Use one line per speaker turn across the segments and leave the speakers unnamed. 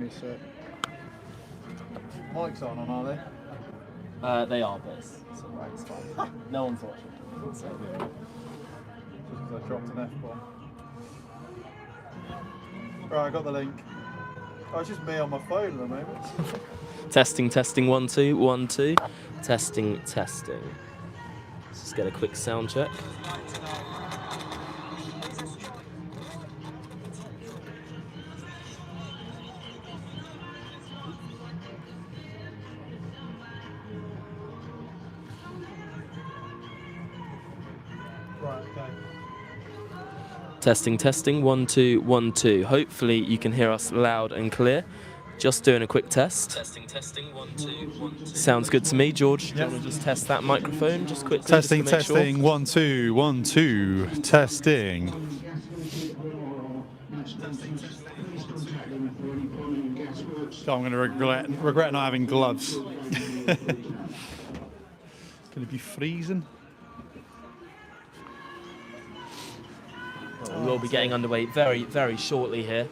me a sec. Mics aren't on, are they?
They are, but it's alright, it's fine. No one's watching. So.
Just because I dropped an F-bomb. Right, I got the link. Oh, it's just me on my phone at the moment.
Testing, 1 2 1 2. Testing. Let's just get a quick sound check.
Right, okay.
Testing 1 2 1 2. Hopefully you can hear us loud and clear. Just doing a quick test. Testing 1 2 1 2. Sounds good to me, George. Do you want to just test that microphone just quickly?
Testing,
just to make
testing. Sure? 1 2 1 2. Testing. Oh, I'm going to regret not having gloves. Going to be freezing.
Well, we will be getting underway very, very shortly here.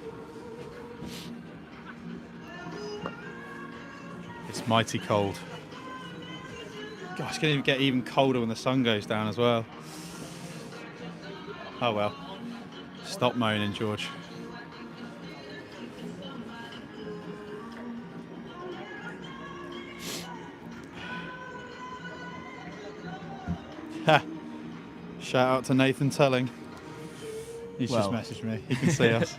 It's mighty cold. Gosh, it's going to get even colder when the sun goes down as well. Oh well. Stop moaning, George. Ha! Shout out to Nathan Telling. He's just messaged me. He can see us.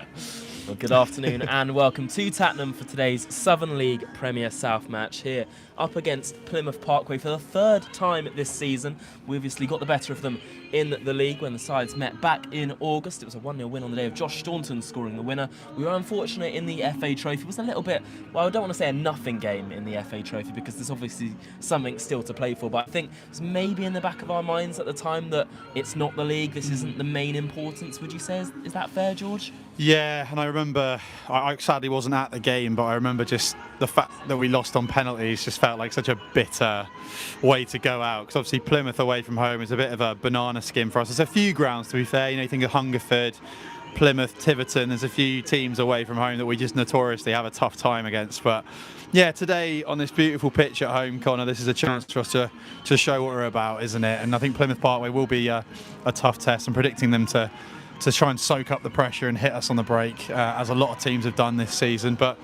Well, good afternoon and welcome to Tattenham for today's Southern League Premier South match here up against Plymouth Parkway for the third time this season. We obviously got the better of them in the league when the sides met back in August. It was a 1-0 win on the day of Josh Staunton scoring the winner. We were unfortunate in the FA Trophy. It was a little bit, well, I don't want to say a nothing game in the FA Trophy because there's obviously something still to play for, but I think it was maybe in the back of our minds at the time that it's not the league, this isn't the main importance. Would you say, is that fair, George?
Yeah, and I remember, I sadly wasn't at the game, but I remember just the fact that we lost on penalties just felt like such a bitter way to go out. Because obviously Plymouth away from home is a bit of a banana skin for us. There's a few grounds, to be fair. You know, you think of Hungerford, Plymouth, Tiverton. There's a few teams away from home that we just notoriously have a tough time against. But yeah, today on this beautiful pitch at home, Connor, this is a chance for us to show what we're about, isn't it? And I think Plymouth Parkway will be a tough test. I'm predicting them to try and soak up the pressure and hit us on the break, as a lot of teams have done this season. But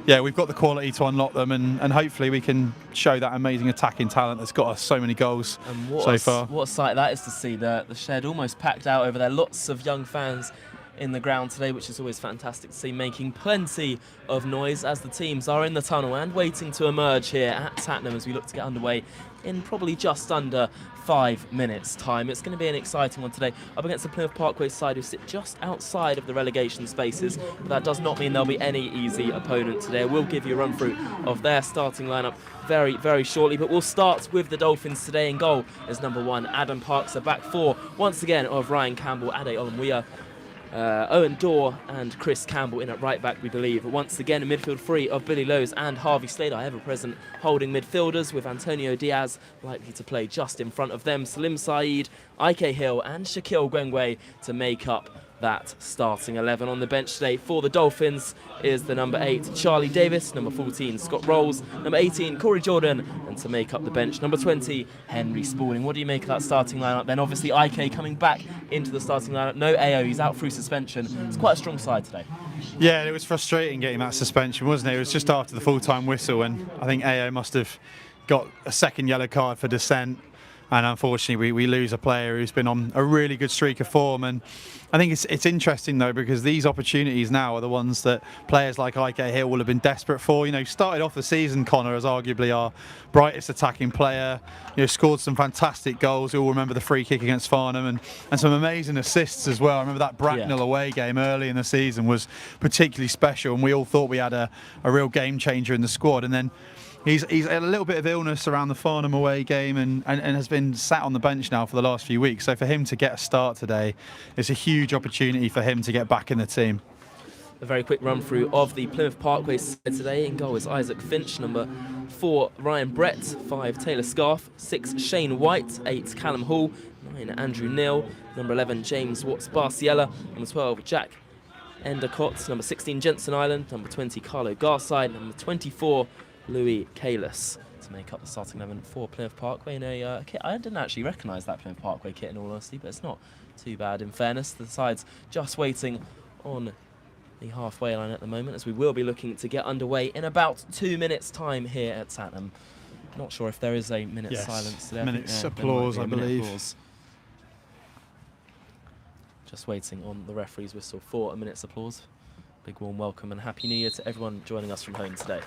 yeah, we've got the quality to unlock them, and hopefully we can show that amazing attacking talent that's got us so many goals so far.
What a sight that is to see, the shed almost packed out over there. Lots of young fans in the ground today, which is always fantastic to see, making plenty of noise as the teams are in the tunnel and waiting to emerge here at Tattenham as we look to get underway in probably just under 5 minutes time. It's going to be an exciting one today up against the Plymouth Parkway side who sit just outside of the relegation spaces, but that does not mean there'll be any easy opponent today. We'll give you a run through of their starting lineup very, very shortly, but we'll start with the Dolphins today. In goal is number 1 Adam Parks, a back 4 once again of Ryan Campbell, Ade Olumwia, Owen Dorr and Chris Campbell in at right back, we believe. Once again, a midfield 3 of Billy Lowe's and Harvey Slater, ever present holding midfielders, with Antonio Diaz likely to play just in front of them. Salim Saeed, Ike Hill and Shaquille Gwengwe to make up that starting 11. On the bench today for the Dolphins is the number 8 Charlie Davis, number 14 Scott Rolls, number 18 Corey Jordan, and to make up the bench number 20 Henry Spalding. What do you make of that starting lineup then? Obviously Ike coming back into the starting lineup. No AO, he's out through suspension. It's quite a strong side today.
Yeah, it was frustrating getting that suspension, wasn't it? It was just after the full-time whistle, and I think AO must have got a second yellow card for dissent. And unfortunately, we lose a player who's been on a really good streak of form. And I think it's interesting, though, because these opportunities now are the ones that players like Ike Hill will have been desperate for. You know, started off the season, Connor, as arguably our brightest attacking player. You know, scored some fantastic goals. You all remember the free kick against Farnham and some amazing assists as well. I remember that Bracknell away game early in the season was particularly special, and we all thought we had a real game changer in the squad. And then He's had a little bit of illness around the Farnham away game and has been sat on the bench now for the last few weeks. So for him to get a start today, it's a huge opportunity for him to get back in the team.
A very quick run through of the Plymouth Parkway side today. In goal is Isaac Finch, number 4 Ryan Brett, 5 Taylor Scarf, 6 Shane White, 8 Callum Hall, 9 Andrew Neal, number 11 James Watts Barciella, number 12 Jack Endicott, number 16 Jensen Island, number 20 Carlo Garside, number 24 Louis Kalis to make up the starting 11 for Plymouth Parkway in a kit. I didn't actually recognise that Plymouth Parkway kit in all honesty, but it's not too bad in fairness. The side's just waiting on the halfway line at the moment, as we will be looking to get underway in about 2 minutes time here at Tatnam. Not sure if there is a minute's silence today.
Minute's applause, I believe. Applause.
Just waiting on the referee's whistle for a minute's applause. Big warm welcome and Happy New Year to everyone joining us from home today.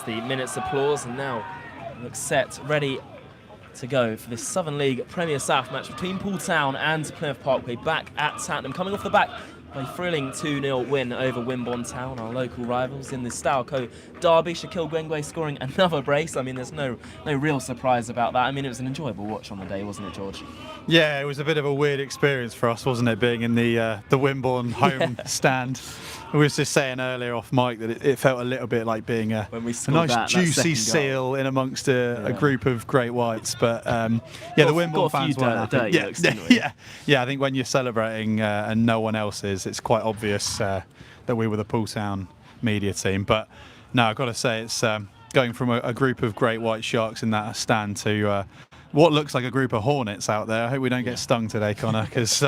The minute's applause, and now looks set, ready to go for this Southern League Premier South match between Poole Town and Plymouth Parkway back at Tatnam, coming off the back of a thrilling 2-0 win over Wimborne Town, our local rivals, in the Stourco derby. Shaquille Gwengwe scoring another brace. I mean, there's no real surprise about that. I mean, it was an enjoyable watch on the day, wasn't it, George?
Yeah, it was a bit of a weird experience for us, wasn't it, being in the Wimborne home stand. We were just saying earlier off mic that it felt a little bit like being a nice juicy seal in amongst a group of great whites. But the Wimborne fans weren't happy. Yeah, I think when you're celebrating and no one else is, it's quite obvious that we were the Poole Town media team. But no, I've got to say, it's going from a group of great white sharks in that stand to what looks like a group of hornets out there. I hope we don't get stung today, Connor, because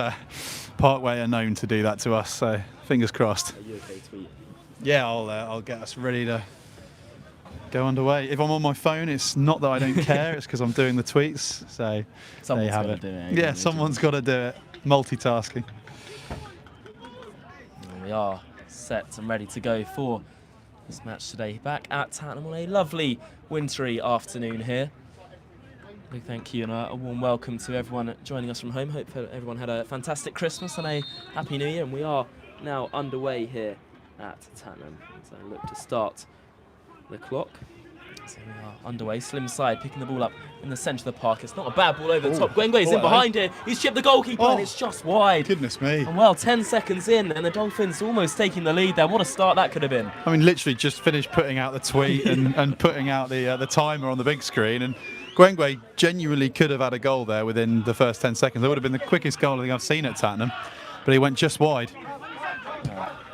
Parkway are known to do that to us. So fingers crossed.
Are you okay, tweet?
Yeah, I'll get us ready to go underway. If I'm on my phone, it's not that I don't care. It's because I'm doing the tweets. So there you have it. Yeah, someone's got to do it. Multitasking.
And we are set and ready to go for this match today. Back at Tatnam on a lovely wintry afternoon here. Big thank you and a warm welcome to everyone joining us from home. Hope everyone had a fantastic Christmas and a Happy New Year. And we are now underway here at Tatnam. So look to start the clock. So we are underway. Slim side picking the ball up in the centre of the park. It's not a bad ball over the top. Gwengwe's in behind here. He's chipped the goalkeeper and it's just wide.
Goodness me.
And well, 10 seconds in and the Dolphins almost taking the lead there. What a start that could have been.
I mean, literally just finished putting out the tweet and putting out the timer on the big screen. And Gwengwe genuinely could have had a goal there within the first 10 seconds. That would have been the quickest goal I think I've seen at Tatnam. But he went just wide.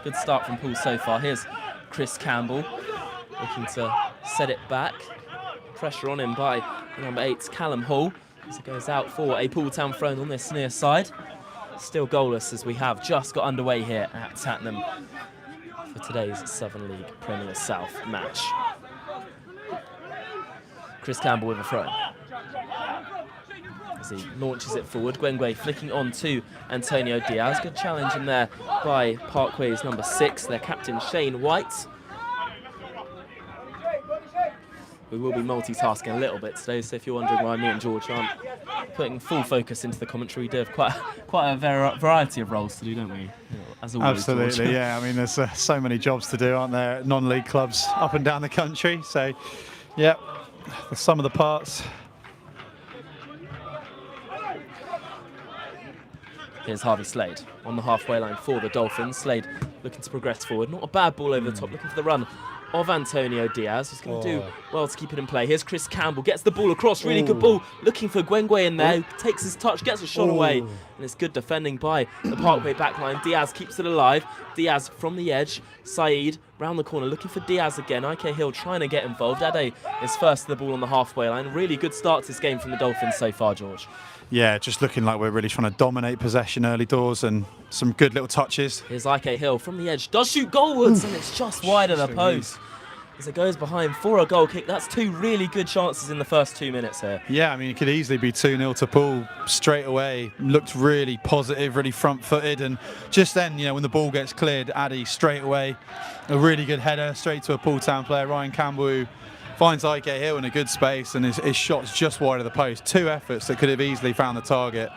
Good start from Poole so far. Here's Chris Campbell looking to set it back. Pressure on him by number 8, Callum Hall, as it goes out for a Poole Town throw on this near side. Still goalless as we have just got underway here at Tatnam for today's Southern League Premier South match. Chris Campbell with a throw. As he launches it forward, Gwengwe flicking on to Antonio Diaz. Good challenge in there by Parkway's number 6, their captain Shane White. We will be multitasking a little bit today, so if you're wondering why me and George aren't putting full focus into the commentary, we do have quite a variety of roles to do, don't we? As always,
absolutely,
George.
yeah. I mean, there's so many jobs to do, aren't there, at non-league clubs up and down the country. So, yeah, the sum of the parts.
Here's Harvey Slade on the halfway line for the Dolphins. Slade looking to progress forward. Not a bad ball over the top, looking for the run of Antonio Diaz, who's going to do well to keep it in play. Here's Chris Campbell, gets the ball across, really good ball, looking for Gwengwe in there, who takes his touch, gets a shot away, and it's good defending by the Parkway backline. Diaz keeps it alive. Diaz from the edge, Saeed Round the corner, looking for Diaz again. IK Hill trying to get involved. Ade is first to the ball on the halfway line. Really good start to this game from the Dolphins so far, George.
Yeah, just looking like we're really trying to dominate possession early doors, and some good little touches.
Here's IK Hill from the edge. Does shoot goalwards, and it's just wide of the post. As it goes behind for a goal kick. That's 2 really good chances in the first 2 minutes here.
Yeah, I mean, it could easily be 2-0 to Poole straight away. Looked really positive, really front-footed, and just then, you know, when the ball gets cleared, Addy straight away, a really good header straight to a Poole Town player, Ryan Campbell, who finds IK Hill in a good space, and his shot's just wide of the post. 2 efforts that could have easily found the target.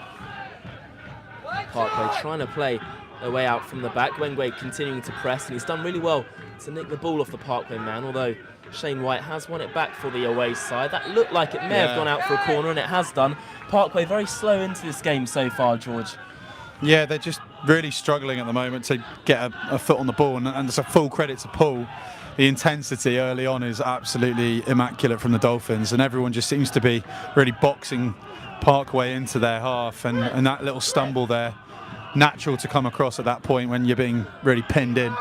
Parkway trying to play their way out from the back. Wengway continuing to press, and he's done really well to nick the ball off the Parkway man, although Shane White has won it back for the away side. That looked like it may have gone out for a corner, and it has done. Parkway very slow into this game so far, George.
Yeah, they're just really struggling at the moment to get a foot on the ball, and it's a full credit to Poole. The intensity early on is absolutely immaculate from the Dolphins, and everyone just seems to be really boxing Parkway into their half, and that little stumble there, natural to come across at that point when you're being really pinned in.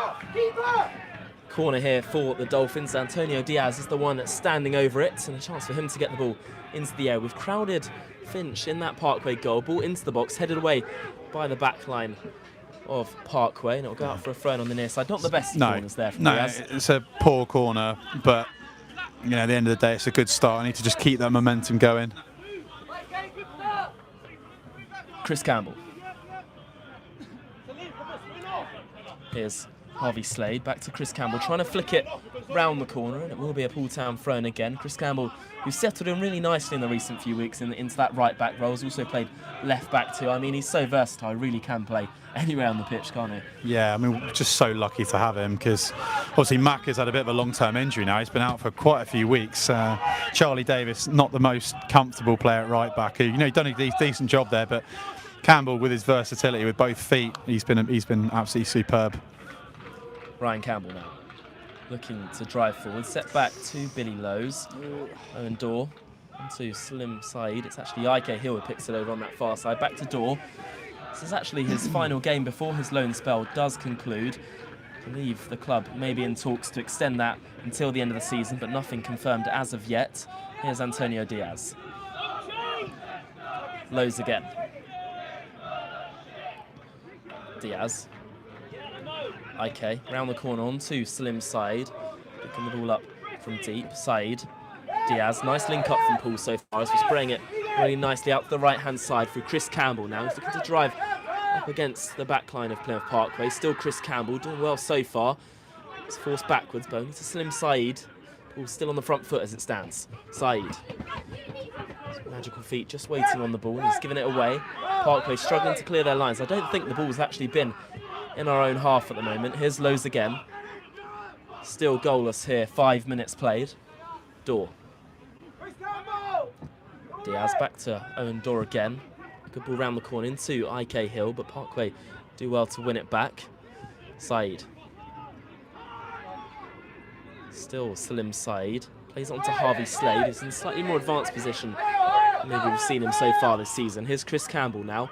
Corner here for the Dolphins. Antonio Diaz is the one standing over it, and a chance for him to get the ball into the air. We've crowded Finch in that Parkway goal. Ball into the box, headed away by the back line of Parkway, and it'll go out for a throw on the near side. Not the best corners there for Diaz.
It's a poor corner, but you know, at the end of the day, it's a good start. I need to just keep that momentum going.
Chris Campbell. Here's Harvey Slade, back to Chris Campbell, trying to flick it round the corner, and it will be a Poole Town throw-in again. Chris Campbell, who's settled in really nicely in the recent few weeks into that right-back role, has also played left-back too. I mean, he's so versatile, really can play anywhere on the pitch, can't he?
Yeah, I mean, we're just so lucky to have him, because obviously Mack has had a bit of a long-term injury now. He's been out for quite a few weeks. Charlie Davis, not the most comfortable player at right-back. You know, he's done a decent job there, but Campbell, with his versatility with both feet, he's been absolutely superb.
Ryan Campbell now, looking to drive forward, set back to Billy Lowe's, Owen Dorr, onto Slim Said. It's actually IK Hill who picks it over on that far side, back to Dorr. This is actually his final game before his loan spell does conclude. I believe the club may be in talks to extend that until the end of the season, but nothing confirmed as of yet. Here's Antonio Diaz. Lowe's again. Diaz. IK round the corner on to Slim Said, picking the ball up from deep. Said, Diaz, nice link up from Poole so far as we're spraying it really nicely out to the right hand side through Chris Campbell now. He's looking to drive up against the back line of Plymouth Parkway. Still Chris Campbell doing well so far. It's forced backwards, but only to Slim Said. Poole still on the front foot as it stands. Said. Magical feet just waiting on the ball, and he's giving it away. Parkway struggling to clear their lines. I don't think the ball's actually been in our own half at the moment. Here's Lowe's again. Still goalless here, 5 minutes played. Dorr. Diaz back to Owen Dorr again. Good ball round the corner into IK Hill, but Parkway do well to win it back. Said. Still Slim Said. Plays on to Harvey Slade, who's in a slightly more advanced position than maybe we've seen him so far this season. Here's Chris Campbell now.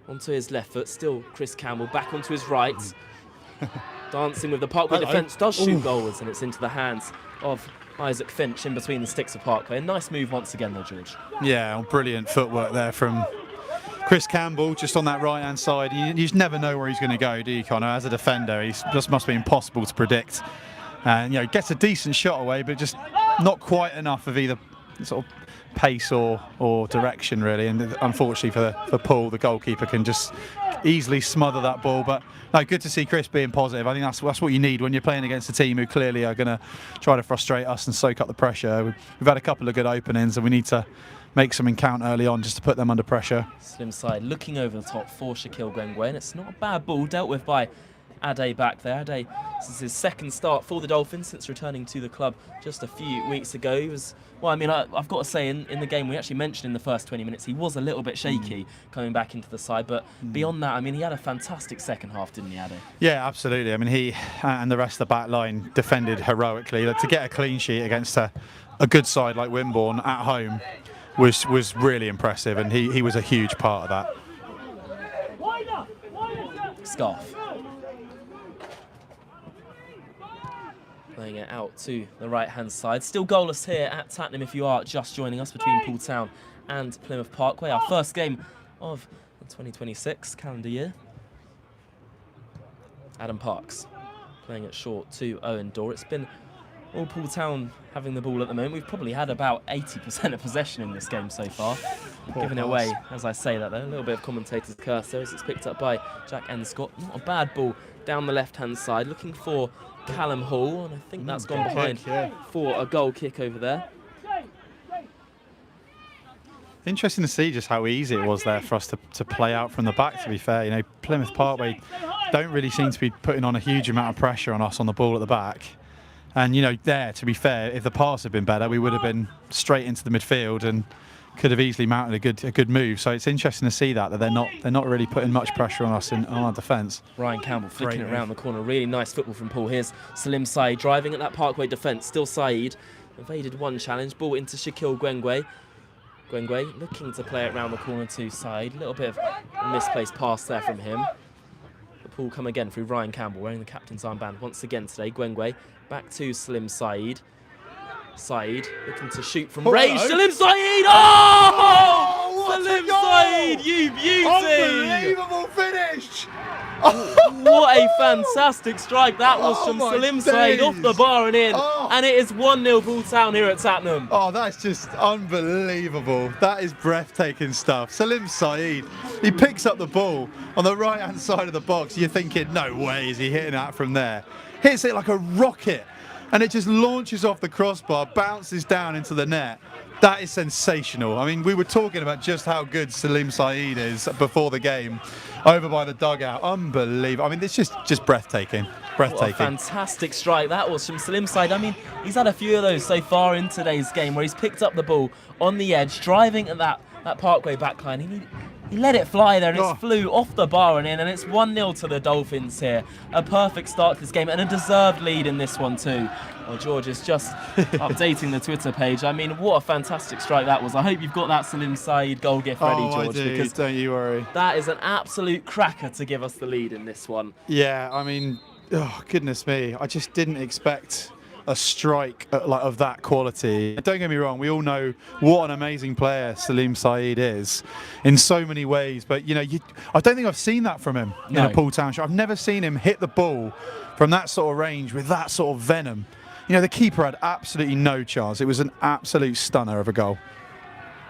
Onto his left foot, still Chris Campbell, back onto his right. Dancing with the Parkway defence, does shoot goalwards, and it's into the hands of Isaac Finch in between the sticks of Parkway. A nice move once again though, George. Yeah,
brilliant footwork there from Chris Campbell, just on that right-hand side. You just never know where he's going to go, do you, Connor? As a defender, he just must be impossible to predict. And, you know, gets a decent shot away, but just not quite enough of either sort of pace or direction, really. And unfortunately for Poole, the goalkeeper can just easily smother that ball. But no, good to see Chris being positive. I think that's what you need when you're playing against a team who clearly are going to try to frustrate us and soak up the pressure. We've had a couple of good openings, and we need to make something count early on just to put them under pressure.
Slim Side looking over the top for Shaquille Gwengwe, and it's not a bad ball dealt with by Ade back there. Ade, this is his second start for the Dolphins since returning to the club just a few weeks ago. He was, well, I mean, I've got to say, in the game we actually mentioned in the first 20 minutes, he was a little bit shaky coming back into the side, but beyond that, I mean, he had a fantastic second half, didn't he, Ade? Yeah,
absolutely. I mean, he and the rest of the back line defended heroically. To get a clean sheet against a good side like Wimborne at home was really impressive, and he was a huge part of that.
Scarf. Playing it out to the right-hand side. Still goalless here at Tatnam if you are just joining us, between Poole Town and Plymouth Parkway. Our first game of the 2026 calendar year. Adam Parks playing it short to Owen Dorr. It's been all Poole Town having the ball at the moment. We've probably had about 80% of possession in this game so far. Giving it away as I say that though. A little bit of commentator's curse there as it's picked up by Jack Enscott. Not a bad ball down the left-hand side, looking for Callum Hall, and I think that's gone behind for a goal kick over there.
Interesting to see just how easy it was there for us to play out from the back, to be fair. You know, Plymouth Parkway don't really seem to be putting on a huge amount of pressure on us on the ball at the back. And, you know, there, to be fair, if the pass had been better, we would have been straight into the midfield and could have easily mounted a good move. So it's interesting to see that they're not really putting much pressure on us on our defence.
Ryan Campbell flicking it around the corner. Really nice football from Poole. Here's Salim Saeed driving at that Parkway defence. Still Saeed. Evaded one challenge. Ball into Shaquille Gwengwe. Gwengwe looking to play it round the corner to Saeed. A little bit of a misplaced pass there from him. The Poole come again through Ryan Campbell, wearing the captain's armband once again today. Gwengwe back to Salim Saeed. Saeed looking to shoot from range. Salim Saeed! Oh! Salim Saeed, you beauty!
Unbelievable finish!
What a fantastic strike that was from Salim Saeed off the bar and in. And it is 1-0 Poole Town here at Tatnam.
Oh, that's just unbelievable. That is breathtaking stuff. Salim Saeed, he picks up the ball on the right-hand side of the box. You're thinking, no way is he hitting that from there. Hits it like a rocket. And it just launches off the crossbar, bounces down into the net. That is sensational. I mean, we were talking about just how good Salim Saeed is before the game, over by the dugout. Unbelievable. I mean, it's just breathtaking. Breathtaking.
What a fantastic strike that was from Salim Saeed. I mean, he's had a few of those so far in today's game where he's picked up the ball on the edge, driving at that Parkway backline. He let it fly there and it flew off the bar and in, and it's 1-0 to the Dolphins here. A perfect start to this game and a deserved lead in this one too. Well, George is just updating the Twitter page. I mean, what a fantastic strike that was. I hope you've got that Salim Saeed goal gift ready, George.
I do,
because
don't you worry.
That is an absolute cracker to give us the lead in this one.
Yeah, I mean, oh, goodness me. I just didn't expect a strike of that quality. Don't get me wrong, we all know what an amazing player Salim Saeed is in so many ways, but you know, I don't think I've seen that from him in a Poole Town shot. I've never seen him hit the ball from that sort of range with that sort of venom. You know, the keeper had absolutely no chance. It was an absolute stunner of a goal.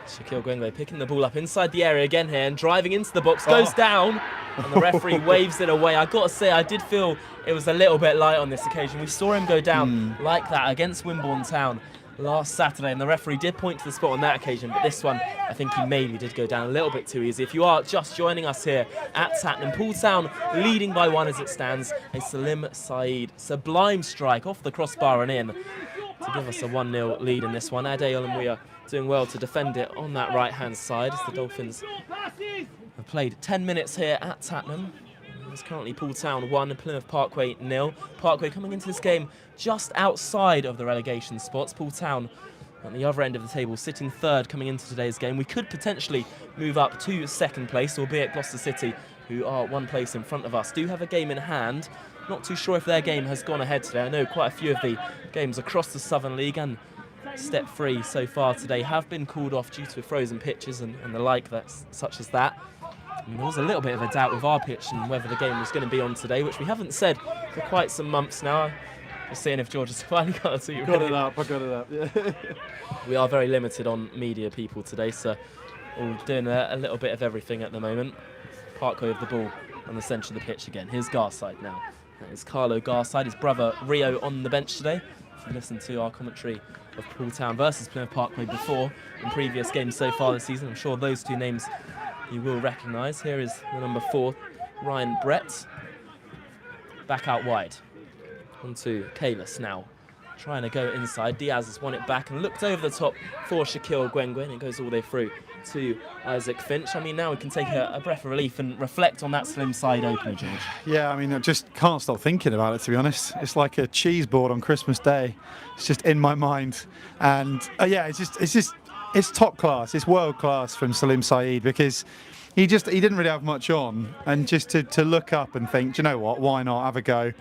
Shaquille Gwengwe picking the ball up inside the area again here and driving into the box, goes down, and the referee waves it away. I got to say, I did feel it was a little bit light on this occasion. We saw him go down like that against Wimborne Town last Saturday, and the referee did point to the spot on that occasion, but this one, I think he maybe did go down a little bit too easy. If you are just joining us here at Tatnam, Poole Town leading by 1 as it stands. A Salim Saeed sublime strike off the crossbar and in to give us a 1-0 lead in this one. Ade Olumwuya doing well to defend it on that right-hand side as the Dolphins have played 10 minutes here at Tatnam. It's currently Poole Town 1 and Plymouth Parkway 0. Parkway coming into this game just outside of the relegation spots. Poole Town at the other end of the table, sitting third coming into today's game. We could potentially move up to second place, albeit Gloucester City, who are one place in front of us, do have a game in hand. Not too sure if their game has gone ahead today. I know quite a few of the games across the Southern League and Step 3 so far today have been called off due to frozen pitches and the like, such as that. I mean, there was a little bit of a doubt with our pitch and whether the game was going to be on today, which we haven't said for quite some months now. Just seeing if George has finally got it.
I got it up, yeah.
We are very limited on media people today, so we're doing a little bit of everything at the moment. Parkway with the ball on the centre of the pitch again. Here's Garside now. That is Carlo Garside, his brother Rio on the bench today. If you listen to our commentary of Poole Town versus Plymouth Parkway before in previous games so far this season, I'm sure those two names you will recognise. Here is the number 4, Ryan Brett. Back out wide. Onto Kalis now. Trying to go inside. Diaz has won it back and looked over the top for Shaquille Gwengwe, and it goes all the way through to Isaac Finch. I mean, now we can take a breath of relief and reflect on that Slim Side opener, George.
Yeah, I mean, I just can't stop thinking about it, to be honest. It's like a cheese board on Christmas Day. It's just in my mind. And yeah, it's top class. It's world class from Salim Saeed, because he didn't really have much on, and just to look up and think, do you know what, why not have a go?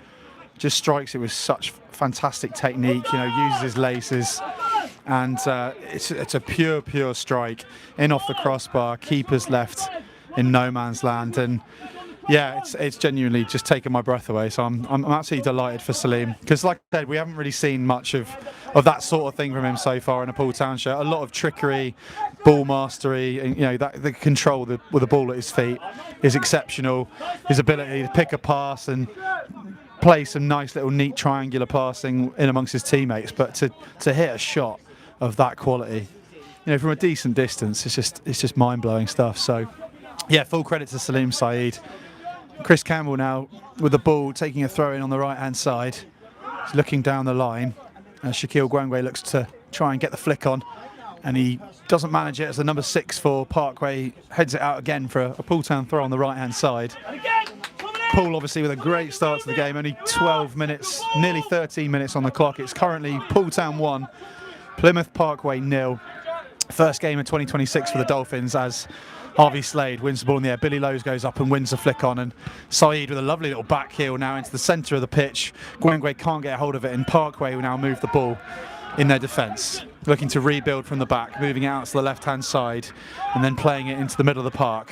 just strikes it with such fantastic technique, uses his laces, and it's a pure strike in off the crossbar, keeper's left in no man's land, and yeah, it's genuinely just taken my breath away. So I'm absolutely delighted for Salim, because like I said, we haven't really seen much of that sort of thing from him so far in a Poole Town shirt. A lot of trickery, ball mastery, and that the control with the ball at his feet is exceptional. His ability to pick a pass and play some nice little neat triangular passing in amongst his teammates, but to hit a shot of that quality, from a decent distance, it's just mind-blowing stuff. So yeah, full credit to Salim Saeed. Chris Campbell now with the ball, taking a throw in on the right-hand side. He's looking down the line. Shaquille Gwangwe looks to try and get the flick on, and he doesn't manage it as the number 6 for Parkway heads it out again for a Poole Town throw on the right-hand side. Poole obviously with a great start to the game, only 12 minutes, nearly 13 minutes on the clock. It's currently Poole Town 1, Plymouth Parkway 0. First game of 2026 for the Dolphins as Harvey Slade wins the ball in the air. Billy Lowe's goes up and wins the flick on, and Saeed with a lovely little back heel now into the centre of the pitch. Gwangwe can't get a hold of it, and Parkway will now move the ball in their defence, looking to rebuild from the back, moving it out to the left-hand side and then playing it into the middle of the park.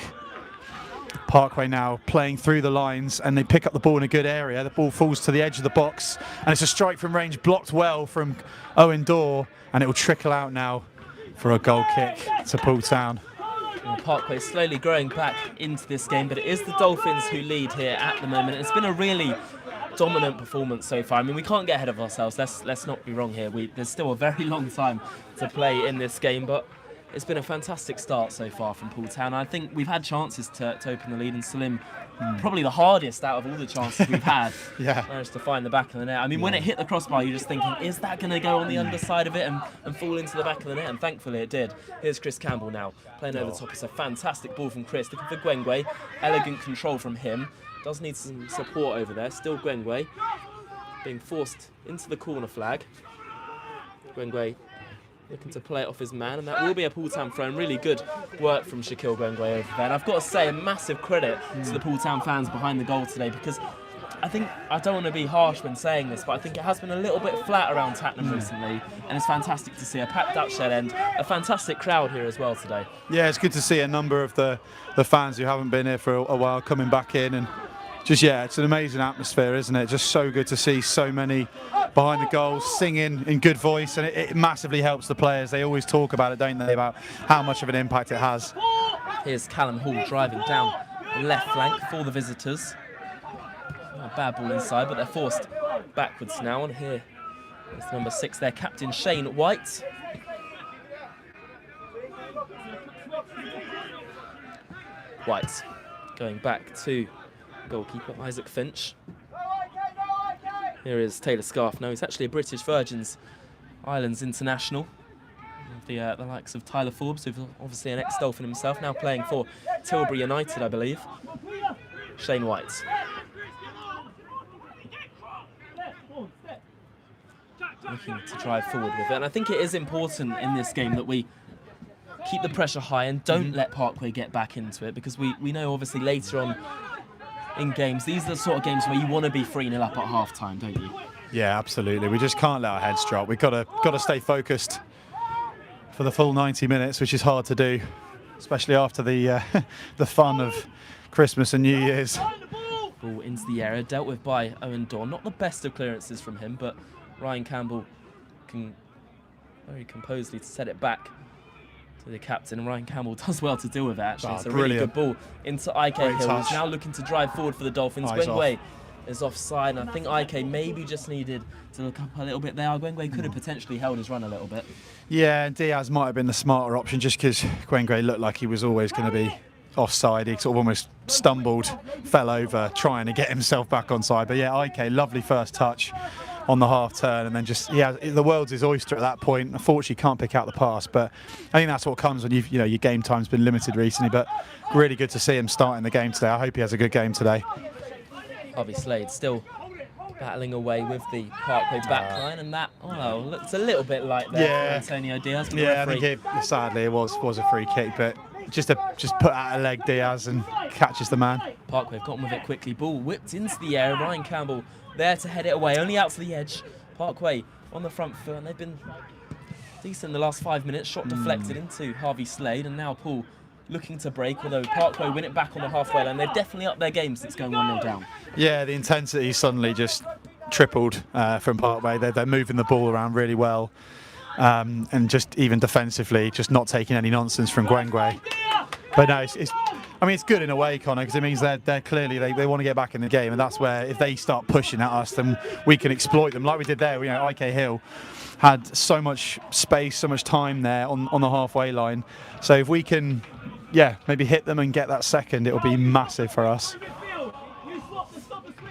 Parkway now playing through the lines, and they pick up the ball in a good area. The ball falls to the edge of the box, and it's a strike from range, blocked well from Owen Dorr, and it will trickle out now for a goal kick to Poole Town.
Parkway slowly growing back into this game, but it is the Dolphins who lead here at the moment. It's been a really dominant performance so far. I mean, we can't get ahead of ourselves. Let's not be wrong here. There's still a very long time to play in this game, but it's been a fantastic start so far from Poole Town. I think we've had chances to open the lead, and Salim, probably the hardest out of all the chances we've had, managed to find the back of the net. I mean, when it hit the crossbar, you're just thinking, is that going to go on the underside of it and fall into the back of the net? And thankfully it did. Here's Chris Campbell now, playing over the top. It's a fantastic ball from Chris, looking for Gwangwe. Elegant control from him. Does need some support over there. Still Gwangwe being forced into the corner flag. Gwangwe looking to play it off his man, and that will be a Poole Town throw. And really good work from Shaquille Gwangwe over there. And I've got to say a massive credit to the Poole Town fans behind the goal today, because I don't want to be harsh when saying this, but I think it has been a little bit flat around Tatnam recently, and it's fantastic to see a packed out shed end, a fantastic crowd here as well today. Yeah,
it's good to see a number of the fans who haven't been here for a while coming back in, and just, it's an amazing atmosphere, isn't it? Just so good to see so many behind the goals singing in good voice, and it massively helps the players. They always talk about it, don't they, about how much of an impact it has.
Here's Callum Hall driving down the left flank for the visitors. Not a bad ball inside, but they're forced backwards now. And here is number 6, their captain Shane White. White going back to goalkeeper Isaac Finch. Here is Taylor Scarf. No, he's actually a British Virgin Islands international. The likes of Tyler Forbes, who's obviously an ex-Dolphin himself, now playing for Tilbury United, I believe. Shane White. Looking to drive forward with it. And I think it is important in this game that we keep the pressure high and don't let Parkway get back into it, because we know obviously later on in games, these are the sort of games where you want to be 3-0 up at half-time, don't you? Yeah, absolutely. We just can't let our heads drop. We've got to stay focused for the full 90 minutes, which is hard to do, especially after the fun of Christmas and New Year's. Ball into the area, dealt with by Owen Dorr. Not the best of clearances from him, but Ryan Campbell can very composedly set it back to the captain, and Ryan Campbell does well to deal with it, actually. It's a really good ball into IK Hill, who's now looking to drive forward for the Dolphins. Gwangwe is offside, and I think IK maybe just needed to look up a little bit there. Gwangwe could have potentially held his run a little bit. Yeah, Diaz might have been the smarter option, just because Gwangwe looked like he was always going to be offside. He sort of almost stumbled, fell over, trying to get himself back onside. But yeah, IK, lovely first touch on the half turn, and then just the world's his oyster at that point. Unfortunately can't pick out the pass, but I think that's what comes when your game time's been limited recently. But really good to see him starting the game today. I hope he has a good game today. Harvey Slade still battling away with the Parkway backline, and that looks a little bit like that for Antonio Diaz. I think sadly it was a free kick, but just put out a leg Diaz and catches the man. Parkway have gotten with it quickly. Ball whipped into the air. Ryan Campbell there to head it away, only out to the edge. Parkway on the front foot, and they've been decent in the last 5 minutes. Shot deflected into Harvey Slade, and now Poole looking to break, although Parkway win it back on the halfway line. They've definitely upped their game since going 1-0 down.
Yeah, the intensity suddenly just tripled from Parkway. They're moving the ball around really well, and just even defensively, just not taking any nonsense from Gwengwe. But no, it's good in a way, Connor, because it means they're clearly they want to get back in the game, and that's where if they start pushing at us, then we can exploit them like we did there. IK Hill had so much space, so much time there on the halfway line. So if we can, maybe hit them and get that second, it'll be massive for us.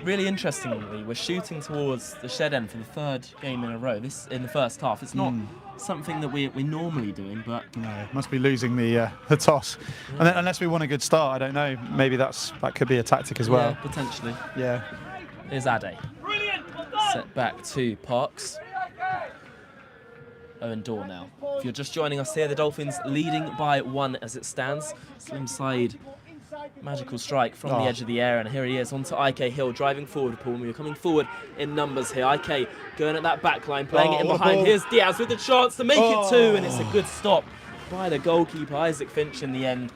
Really interestingly, we're shooting towards the shed end for the 3rd game in a row. This in the first half. It's not something that we're normally doing, but
no, must be losing the toss. And then, unless we want a good start, I don't know. Maybe that could be a tactic as well.
Yeah, potentially.
Yeah.
Here's Ade. Set back to Parks. Owen Dorr now. If you're just joining us here, the Dolphins leading by 1 as it stands. Slim side. Magical strike from the edge of the area, and here he is onto IK Hill, driving forward. Poole, we're coming forward in numbers here. IK going at that back line, playing it in behind. Here's Diaz with the chance to make it 2, and it's a good stop by the goalkeeper, Isaac Finch, in the end.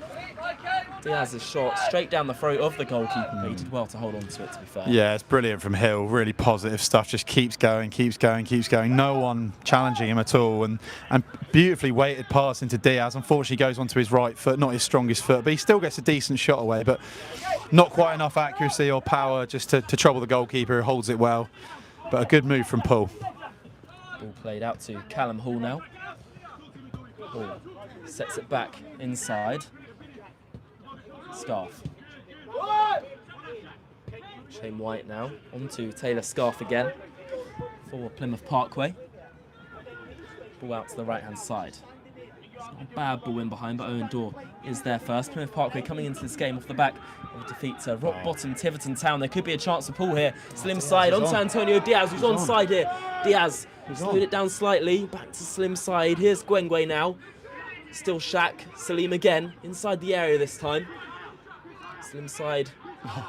Diaz's shot straight down the throat of the goalkeeper, but he did well to hold on to it, to be fair.
Yeah, it's brilliant from Hill. Really positive stuff. Just keeps going. No one challenging him at all. And beautifully weighted pass into Diaz. Unfortunately, goes onto his right foot, not his strongest foot, but he still gets a decent shot away. But not quite enough accuracy or power just to trouble the goalkeeper, who holds it well. But a good move from Poole.
Ball played out to Callum Hall now. Hall sets it back inside. Scarf. Shane White now onto Taylor Scarf again for Plymouth Parkway. Ball out to the right-hand side. It's not a bad ball in behind, but Owen Dorr is there first. Plymouth Parkway coming into this game off the back of a defeat to rock bottom Tiverton Town. There could be a chance for Poole here. Slim side onto Antonio Diaz, who's onside here. Diaz slowed it down slightly. Back to slim side. Here's Gwengwe now. Still Shaq. Salim again inside the area this time. Slim side,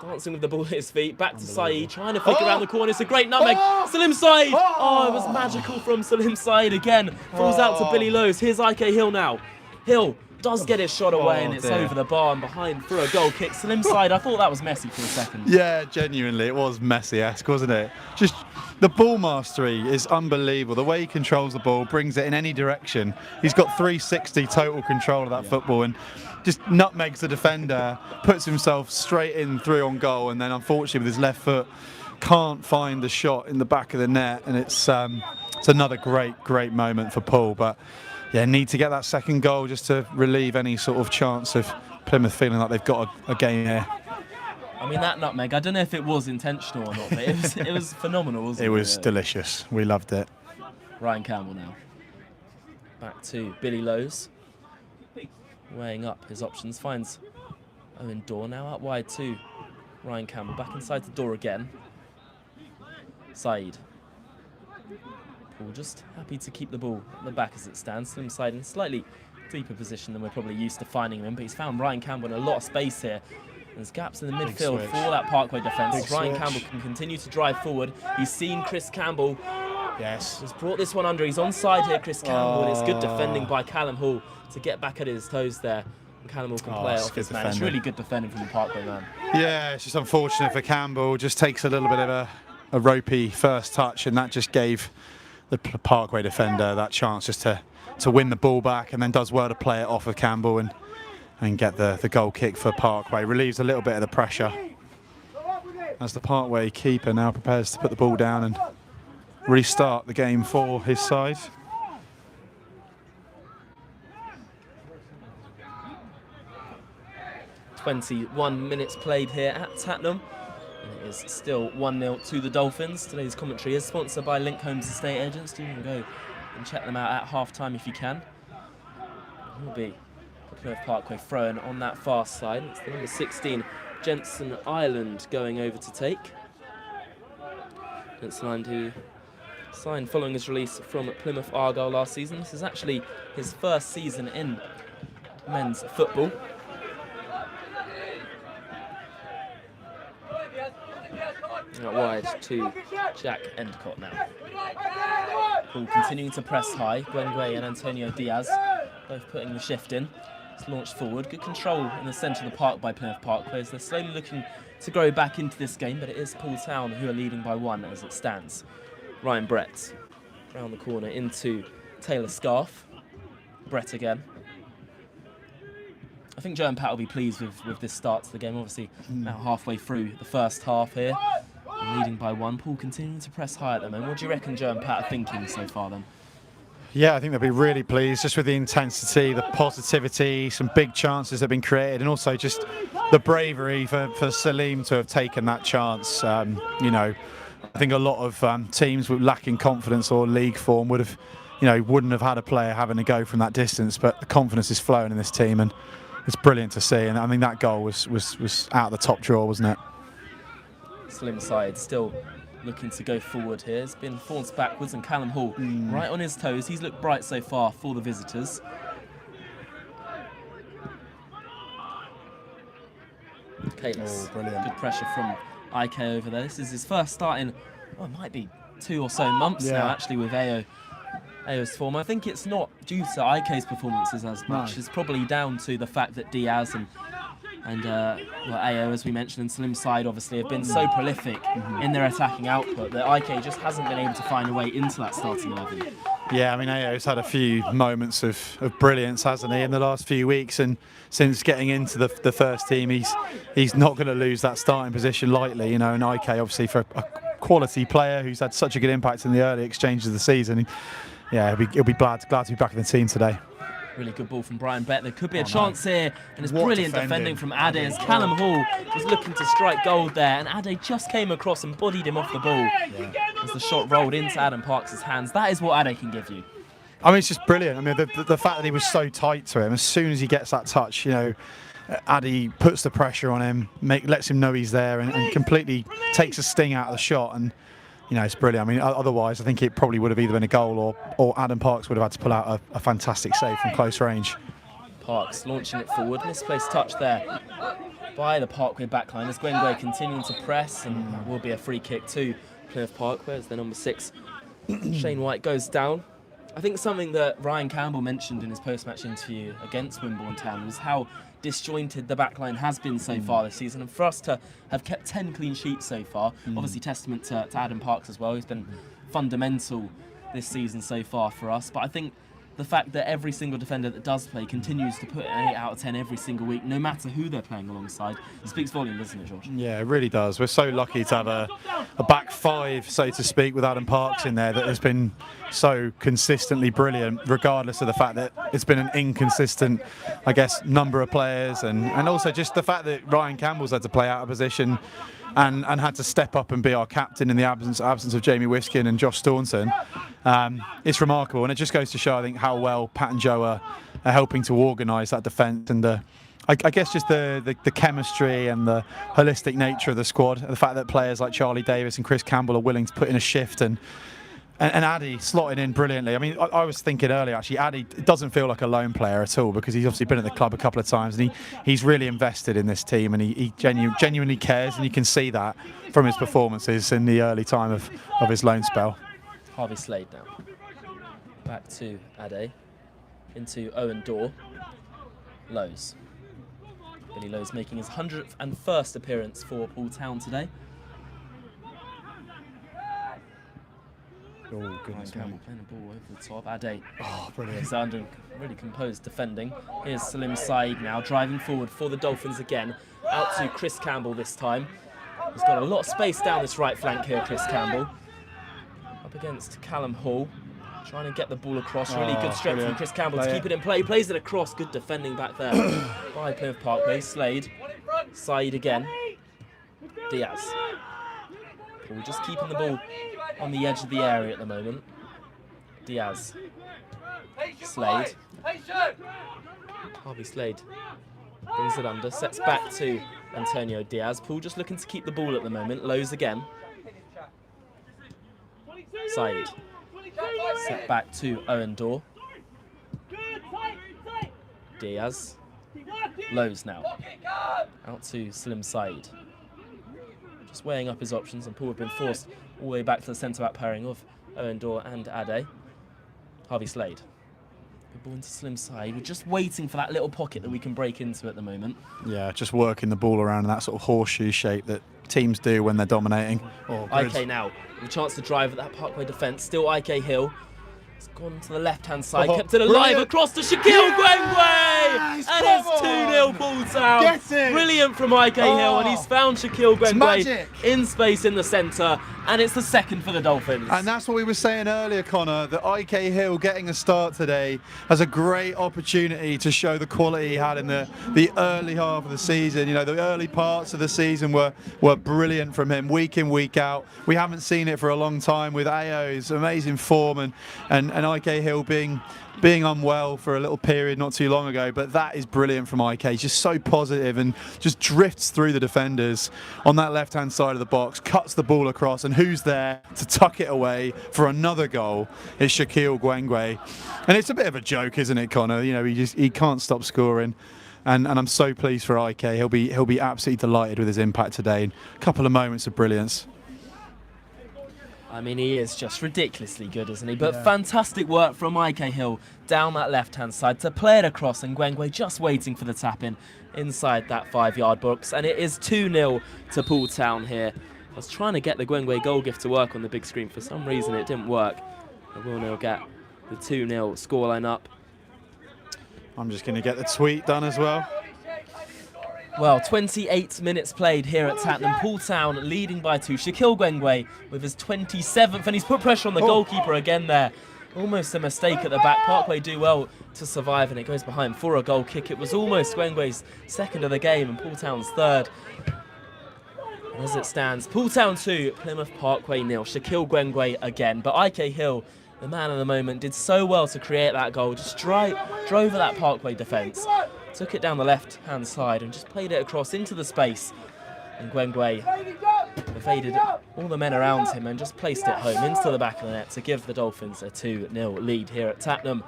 dancing with the ball at his feet. Back to Saeed, trying to flick around the corner. It's a great nutmeg. Salim Saeed! Oh, it was magical from Salim Saeed again. Falls out to Billy Lowe's. Here's IK Hill now. Hill does get his shot away, and it's over the bar and behind for a goal kick. Salim Saeed, I thought that was messy for a second.
Yeah, genuinely, it was Messi-esque, wasn't it? Just the ball mastery is unbelievable. The way he controls the ball, brings it in any direction. He's got 360 total control of that football, and just nutmegs the defender, puts himself straight in through on goal, and then unfortunately with his left foot can't find the shot in the back of the net, and it's another great moment for Poole. But yeah, need to get that second goal just to relieve any sort of chance of Plymouth feeling like they've got a game here.
I mean, that nutmeg, I don't know if it was intentional or not, but it was phenomenal, wasn't it?
It was delicious. We loved it.
Ryan Campbell now. Back to Billy Lowe's. Weighing up his options, finds Owen Dorr now out wide to Ryan Campbell. Back inside the door again. Saeed. Poole just happy to keep the ball at the back as it stands. Slim side in slightly deeper position than we're probably used to finding him in, but he's found Ryan Campbell in a lot of space here. There's gaps in the midfield for that Parkway defence. Ryan Campbell can continue to drive forward. He's seen Chris Campbell.
Yes.
He's brought this one under. He's onside here, Chris Campbell, and it's good defending by Callum Hall to get back at his toes there. And Callum Hall can play it off his man. It's really good defending from the Parkway man.
Yeah, it's just unfortunate for Campbell. Just takes a little bit of a ropey first touch, and that just gave the Parkway defender that chance just to win the ball back, and then does well to play it off of Campbell and get the goal kick for Parkway. Relieves a little bit of the pressure as the Parkway keeper now prepares to put the ball down and restart the game for his side.
"21 minutes played here at Tatnam, and it is still 1-0 to the Dolphins. Today's commentary is sponsored by Link Homes Estate Agents. You can go and check them out at half-time if you can. It will be the Plymouth Parkway throw-in on that far side. It's the number 16, Jensen Ireland, going over to take. Jensen Ireland, who signed following his release from Plymouth Argyle last season. This is actually his first season in men's football. Out wide to Jack Endicott now. Poole continuing to press high. Gwengwe and Antonio Diaz both putting the shift in. It's launched forward. Good control in the centre of the park by Plymouth Parkway as they're slowly looking to grow back into this game, but it is Poole Town who are leading by 1 as it stands. Ryan Brett round the corner into Taylor Scarf. Brett again. I think Joe and Pat will be pleased with this start to the game. Obviously, now halfway through the first half here, leading by 1. Poole continuing to press high at the moment. What do you reckon Joe and Pat are thinking so far then?
Yeah, I think they'll be really pleased just with the intensity, the positivity, some big chances that have been created, and also just the bravery for Salim to have taken that chance. You know, I think a lot of teams with lacking confidence or league form would have, wouldn't have had a player having to go from that distance, but the confidence is flowing in this team, and it's brilliant to see. And I mean, that goal was out of the top drawer, wasn't it?
Slim side still looking to go forward here. It's been forced backwards, and Callum Hall right on his toes. He's looked bright so far for the visitors. Kalis, good pressure from IK over there. This is his first start in, it might be 2 or so months now actually with Ayo's form. I think it's not due to IK's performances as much. It's probably down to the fact that Diaz and Ayo, as we mentioned, and Slim side obviously have been so prolific in their attacking output that IK just hasn't been able to find a way into that starting 11.
Yeah, I mean, Ayo's had a few moments of brilliance, hasn't he, in the last few weeks, and since getting into the first team, he's not going to lose that starting position lightly, and IK obviously for a quality player who's had such a good impact in the early exchanges of the season. Yeah, he'll be glad to be back in the team today.
Really good ball from Brian Bett. There could be a chance here, and it's brilliant defending from Ade as Callum Hall was looking to strike gold there, and Ade just came across and bodied him off the ball as the shot rolled into Adam Parks' hands. That is what Ade can give you.
I mean, it's just brilliant. I mean, the fact that he was so tight to him, as soon as he gets that touch, Ade puts the pressure on him, lets him know he's there, and completely takes a sting out of the shot. And it's brilliant. I mean, otherwise, I think it probably would have either been a goal or Adam Parks would have had to pull out a fantastic save from close range.
Parks launching it forward. Misplaced touch there by the Parkway backline as Gwengwe continuing to press, and will be a free kick to Plymouth Parkway as their number 6, Shane White, goes down. I think something that Ryan Campbell mentioned in his post-match interview against Wimbledon Town was how disjointed the backline has been so far this season, and for us to have kept 10 clean sheets so far, obviously testament to Adam Parks as well. He's been fundamental this season so far for us, but I think the fact that every single defender that does play continues to put an 8 out of 10 every single week, no matter who they're playing alongside, speaks volume, doesn't it, George? Yeah,
it really does. We're so lucky to have a back 5, so to speak, with Adam Parks in there that has been so consistently brilliant, regardless of the fact that it's been an inconsistent, I guess, number of players, and also just the fact that Ryan Campbell's had to play out of position and had to step up and be our captain in the absence of Jamie Wiskin and Josh Staunton. It's remarkable, and it just goes to show, I think, how well Pat and Joe are helping to organise that defence, and I guess just the chemistry and the holistic nature of the squad, the fact that players like Charlie Davis and Chris Campbell are willing to put in a shift, and Ade slotting in brilliantly. I mean, I was thinking earlier, actually, Ade doesn't feel like a lone player at all, because he's obviously been at the club a couple of times, and he's really invested in this team, and he genuinely cares, and you can see that from his performances in the early time of his loan spell.
Harvey Slade now. Back to Ade. Into Owen Dorr. Lowe's. Billy Lowe's making his 101st appearance for Poole Town today.
Oh, goodness me.
Campbell playing the ball over the top. Ade.
Oh, brilliant.
Alexander really composed defending. Here's Salim Said now driving forward for the Dolphins again. Out to Chris Campbell this time. He's got a lot of space down this right flank here, Chris Campbell. Up against Callum Hall. Trying to get the ball across. Really good strength from Chris Campbell to keep it in play. He plays it across. Good defending back there by Plymouth Parkway. Slade. Said again. Diaz. Poole just keeping the ball on the edge of the area at the moment. Diaz. Slade. Harvey Slade brings it under, sets back to Antonio Diaz. Poole just looking to keep the ball at the moment. Lowe's again. Said. Set back to Owen Dorr. Diaz. Lowe's now. Out to Slim Said. just weighing up his options, and Poole have been forced all the way back to the centre-back pairing of Owen Dorr and Ade. Harvey Slade. Good ball into Slim side. We're just waiting for that little pocket that we can break into at the moment.
Yeah, just working the ball around in that sort of horseshoe shape that teams do when they're dominating.
IK now, with a chance to drive at that Parkway defence. Still IK Hill. It's gone to the left-hand side, kept it alive across to Shaquille Gwengwe! And it's 2-0 Poole Town. Brilliant from IK Hill, and he's found Shaquille Gwengwe in space in the centre, and it's the second for the Dolphins.
And that's what we were saying earlier, Connor, that IK Hill getting a start today has a great opportunity to show the quality he had in the early half of the season. You know, the early parts of the season were brilliant from him, week in, week out. We haven't seen it for a long time with AO's amazing form and IK Hill being unwell for a little period not too long ago, but that is brilliant from IK. He's just so positive and just drifts through the defenders on that left-hand side of the box, cuts the ball across, and who's there to tuck it away for another goal is Shaquille Gwengwe. And it's a bit of a joke, isn't it, Connor? You know, he can't stop scoring. And I'm so pleased for IK. He'll be absolutely delighted with his impact today. A couple of moments of brilliance.
I mean, he is just ridiculously good, isn't he? But fantastic work from IK Hill down that left-hand side to play it across, and Gwengwe just waiting for the tap-in inside that 5-yard box. And it is 2-0 to Poole Town here. I was trying to get the Gwengwe goal gift to work on the big screen. For some reason, it didn't work. I will now get the 2-0 scoreline up.
I'm just going to get the tweet done as well.
Well, 28 minutes played here at Tatnam. Poole Town leading by 2. Shaquille Gwengwe with his 27th, and he's put pressure on the goalkeeper again there. Almost a mistake at the back. Parkway do well to survive, and it goes behind for a goal kick. It was almost Gwengwe's second of the game and Poole Town's third. And as it stands, Poole Town 2, Plymouth Parkway 0. Shaquille Gwengwe again, but IK Hill, the man of the moment, did so well to create that goal. Just drove at that Parkway defence. Took it down the left-hand side and just played it across into the space. And Gwengwe evaded all the men around him and just placed it home into the back of the net to give the Dolphins a 2-0 lead here at Tatnam.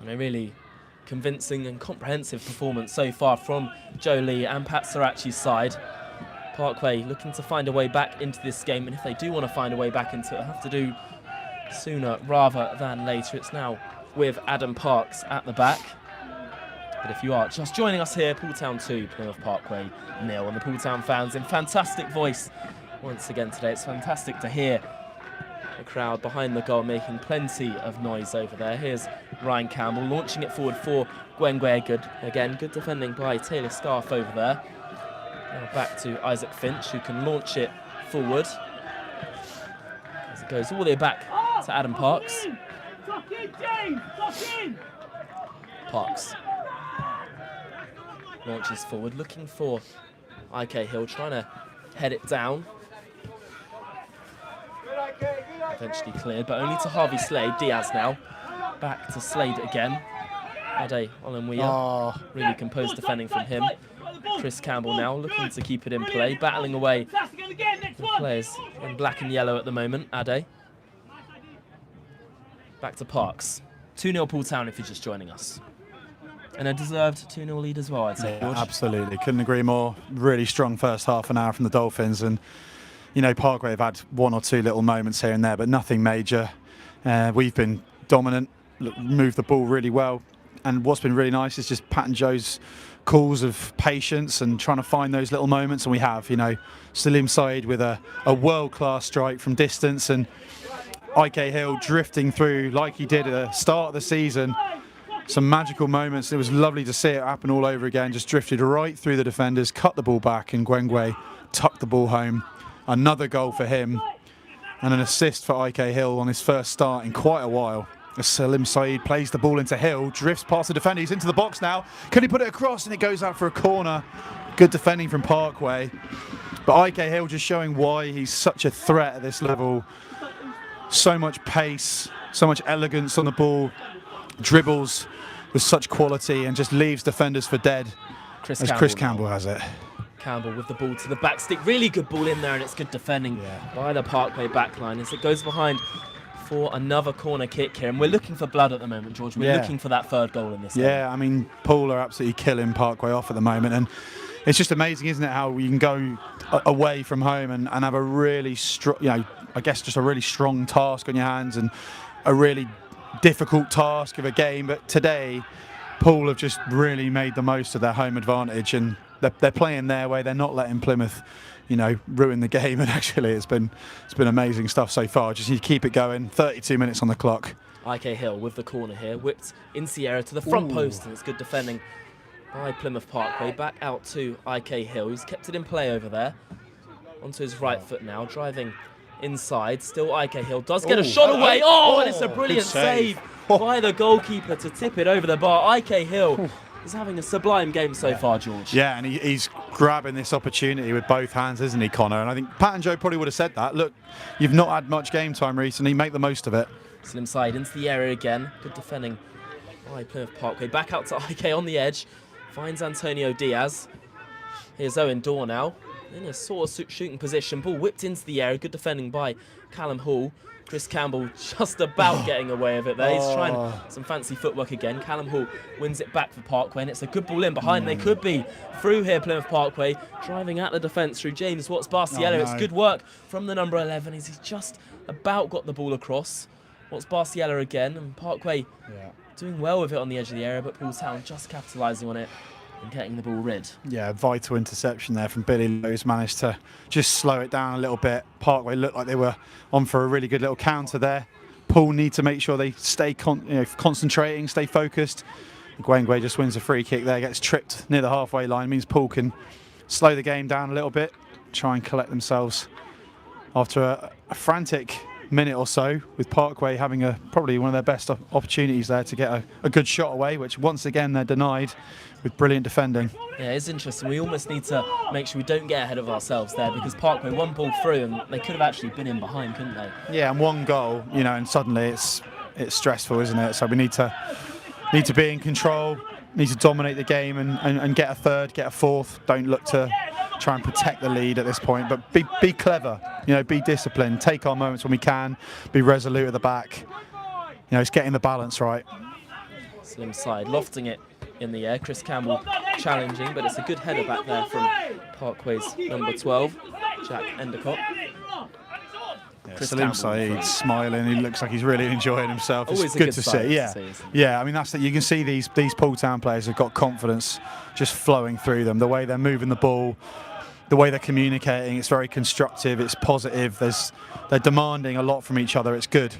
And a really convincing and comprehensive performance so far from Joe Lee and Pat Sarachi's side. Parkway looking to find a way back into this game, and if they do want to find a way back into it, they'll have to do sooner rather than later. It's now with Adam Parks at the back. But if you are just joining us here, Poole Town 2, Plymouth Parkway 0, and the Poole Town fans in fantastic voice once again today. It's fantastic to hear the crowd behind the goal making plenty of noise over there. Here's Ryan Campbell launching it forward for Gwengwe. Good defending by Taylor Scarf over there. Now back to Isaac Finch, who can launch it forward as it goes all the way back to Adam Parks. Parks launches forward, looking for IK Hill, trying to head it down. Eventually cleared, but only to Harvey Slade. Diaz now. Back to Slade again. Ade Olenwia, really composed defending from him. Chris Campbell now looking to keep it in play, battling away the players in black and yellow at the moment. Ade. Back to Parks. 2-0 Poole Town if you're just joining us. And a deserved 2-0 lead as well, I'd say, George.
Absolutely. Couldn't agree more. Really strong first half an hour from the Dolphins. And, you know, Parkway have had one or two little moments here and there, but nothing major. We've been dominant, moved the ball really well. And what's been really nice is just Pat and Joe's calls of patience and trying to find those little moments. And we have, you know, Salim Said with a world-class strike from distance, and IK Hill drifting through like he did at the start of the season. Some magical moments. It was lovely to see it happen all over again. Just drifted right through the defenders, cut the ball back, and Gwengwe tucked the ball home. Another goal for him, and an assist for IK Hill on his first start in quite a while. As Salim Said plays the ball into Hill, drifts past the defender. He's into the box now. Can he put it across? And it goes out for a corner. Good defending from Parkway. But IK Hill just showing why he's such a threat at this level. So much pace, so much elegance on the ball, dribbles with such quality and just leaves defenders for dead, as Chris Campbell has it.
Campbell with the ball to the back stick. Really good ball in there, and it's good defending by the Parkway backline as it goes behind for another corner kick here. And we're looking for blood at the moment, George. We're looking for that third goal in this game.
Yeah, I mean, Poole are absolutely killing Parkway off at the moment. And it's just amazing, isn't it, how you can go away from home and have a really strong, I guess just a really strong task on your hands and a really difficult task of a game. But today, Poole have just really made the most of their home advantage, and they're playing their way. They're not letting Plymouth, ruin the game. And actually, it's been amazing stuff so far. Just need to keep it going. 32 minutes on the clock.
IK Hill with the corner here, whipped into the area to the front post, and it's good defending by Plymouth Parkway. Back out to IK Hill, who's kept it in play over there. Onto his right foot now, driving inside. Still IK Hill does get a shot away. And it's a brilliant save by the goalkeeper to tip it over the bar. IK Hill is having a sublime game so far, George.
Yeah, and he's grabbing this opportunity with both hands, isn't he, Connor? And I think Pat and Joe probably would have said that. Look, you've not had much game time recently. Make the most of it.
Slim side into the area again. Good defending by Plymouth Parkway. Back out to IK on the edge. Finds Antonio Diaz. Here's Owen Dorr now. In a sort of shooting position. Ball whipped into the area. Good defending by Callum Hall. Chris Campbell just about getting away with it there. He's trying some fancy footwork again. Callum Hall wins it back for Parkway, and it's a good ball in behind. They could be through here, Plymouth Parkway, driving at the defence through James Watts-Barciello. It's good work from the number 11 as he's just about got the ball across. Watts-Barciello again, and Parkway doing well with it on the edge of the area, but Poole Town just capitalising on it and getting the ball rid. Yeah,
vital interception there from Billy Lowe's managed to just slow it down a little bit. Parkway looked like they were on for a really good little counter there. Poole need to make sure they stay concentrating, stay focused. Gwengwe just wins a free kick there, gets tripped near the halfway line, means Poole can slow the game down a little bit, try and collect themselves after a frantic minute or so, with Parkway having probably one of their best opportunities there to get a good shot away, which once again they're denied with brilliant defending. Yeah,
it's interesting. We almost need to make sure we don't get ahead of ourselves there, because Parkway one ball through and they could have actually been in behind, couldn't they?
Yeah, and one goal, and suddenly it's stressful, isn't it? So we need to be in control, need to dominate the game and get a third, get a fourth. Don't look to try and protect the lead at this point, but be clever, be disciplined, take our moments when we can, be resolute at the back. It's getting the balance right.
Slim side, lofting it in the air. Chris Campbell challenging, but it's a good header back there from Parkway's number 12, Jack Endicott.
Salim Saeed smiling. He looks like he's really enjoying himself. It's good to see. Yeah. I mean, that's that. You can see these Poole Town players have got confidence just flowing through them. The way they're moving the ball, the way they're communicating, it's very constructive. It's positive. They're demanding a lot from each other. It's good.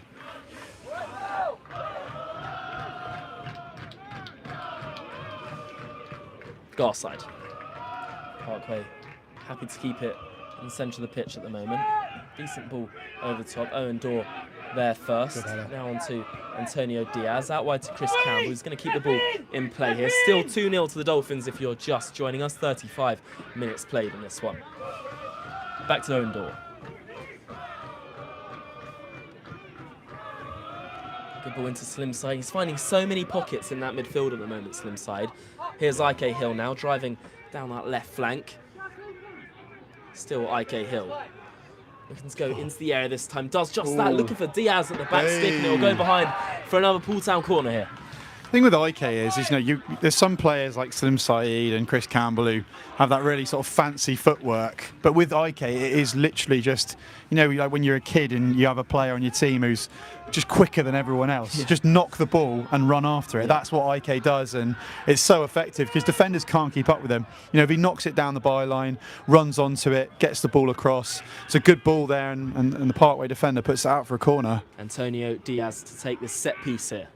Goal side. Parkway happy to keep it in the centre of the pitch at the moment. Decent ball over the top. Owen Dorr there first. Now on to Antonio Diaz. Out wide to Chris Campbell, who's going to keep the ball in play here. Still 2-0 to the Dolphins if you're just joining us. 35 minutes played in this one. Back to Owen Dorr. Good ball into Slim side. He's finding so many pockets in that midfield at the moment, Slim side. Here's IK Hill now, driving down that left flank. Still IK Hill. Looking to go into the area this time. Does just that. Looking for Diaz at the back stick, and it'll go behind for another Poole Town corner here.
The thing with IK is there's some players like Slim Saeed and Chris Campbell who have that really sort of fancy footwork. But with IK, it is literally just, like when you're a kid and you have a player on your team who's just quicker than everyone else. Yeah. Just knock the ball and run after it. That's what IK does, and it's so effective because defenders can't keep up with him. If he knocks it down the byline, runs onto it, gets the ball across, it's a good ball there, and the Parkway defender puts it out for a corner.
Antonio Diaz to take this set piece here.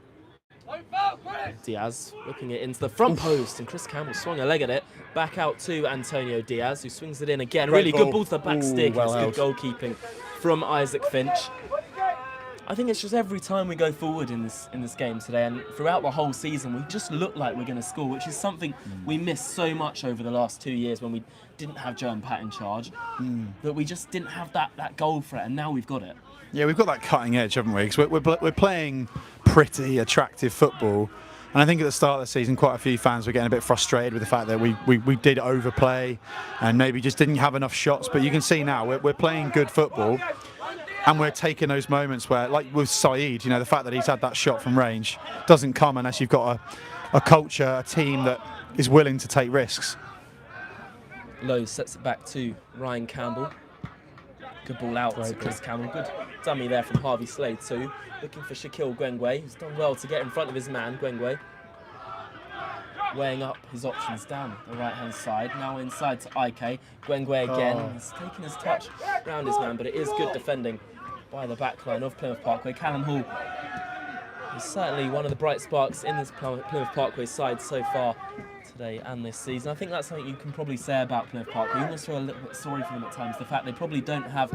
Diaz whipping it into the front post, and Chris Campbell swung a leg at it. Back out to Antonio Diaz, who swings it in again. Really good ball to the back stick. It's good goalkeeping from Isaac Finch. I think it's just every time we go forward in this game today, and throughout the whole season, we just look like we're going to score, which is something we missed so much over the last 2 years when we didn't have Joe and Pat in charge. That we just didn't have that goal threat, and now we've got it.
Yeah, we've got that cutting edge, haven't we? Because we're playing pretty attractive football. And I think at the start of the season, quite a few fans were getting a bit frustrated with the fact that we did overplay and maybe just didn't have enough shots. But you can see now we're playing good football, and we're taking those moments where, like with Saeed, the fact that he's had that shot from range doesn't come unless you've got a culture, a team that is willing to take risks.
Lowe sets it back to Ryan Campbell. Good ball out to Chris Campbell. Good dummy there from Harvey Slade too. Looking for Shaquille Gwengwe, who's done well to get in front of his man, Gwengwe. Weighing up his options down the right-hand side. Now inside to Ike. Gwengwe again. He's taking his touch around his man, but it is good defending by the back line of Plymouth Parkway. Callum Hall is certainly one of the bright sparks in this Plymouth Parkway side so far today and this season. I think that's something you can probably say about Plymouth Parkway. You almost feel a little bit sorry for them at times. The fact they probably don't have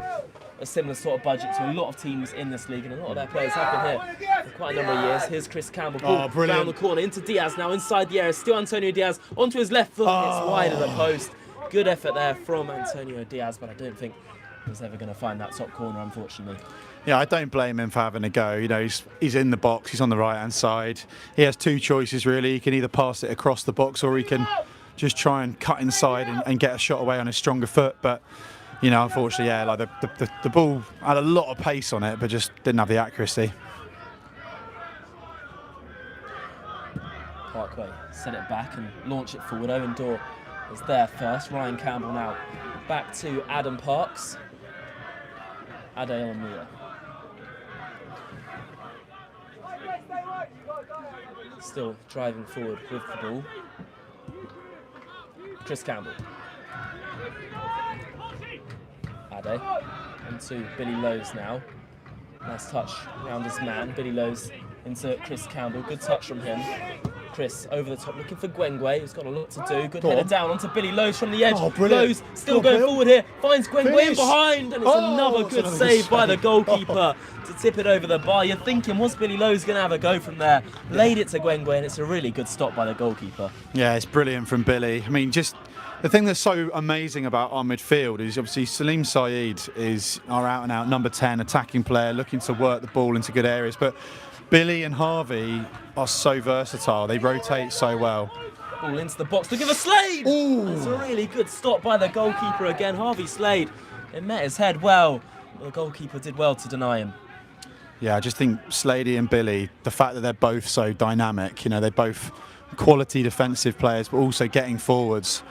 a similar sort of budget to a lot of teams in this league, and a lot of their players have been here for quite a number of years. Here's Chris Campbell, round the corner into Diaz, now inside the area, still Antonio Diaz onto his left foot, it's wide of the post. Good effort there from Antonio Diaz, but I don't think he's ever going to find that top corner, unfortunately.
Yeah, I don't blame him for having a go. You know, he's in the box, he's on the right-hand side. He has two choices, really. He can either pass it across the box or he can just try and cut inside and get a shot away on his stronger foot. But, you know, unfortunately, yeah, like the ball had a lot of pace on it, but just didn't have the accuracy.
Parkway set it back and launch it forward. Owen Dorr is there first. Ryan Campbell now back to Adam Parks. Ade Olamura. Still driving forward with the ball. Chris Campbell. Ade. And to Billy Lowe's now. Nice touch around his man. Billy Lowe's into Chris Campbell. Good touch from him. Chris over the top, looking for Gwengwe, who's got a lot to do. Good header down onto Billy Lowe's from the edge. Lowe's still going forward here, finds Gwengwe in behind, and it's another good save by the goalkeeper to tip it over the bar. You're thinking, was Billy Lowe's going to have a go from there? Laid it to Gwengwe, and it's a really good stop by the goalkeeper.
Yeah, it's brilliant from Billy. I mean, just the thing that's so amazing about our midfield is obviously Salim Saeed is our out-and-out number 10 attacking player, looking to work the ball into good areas, but Billy and Harvey are so versatile. They rotate so well.
Ball into the box to give a Slade.
Ooh.
That's a really good stop by the goalkeeper again. Harvey Slade. It met his head well. The goalkeeper did well to deny him.
Yeah, I just think Slady and Billy, the fact that they're both so dynamic, you know, they're both quality defensive players, but also getting forwards,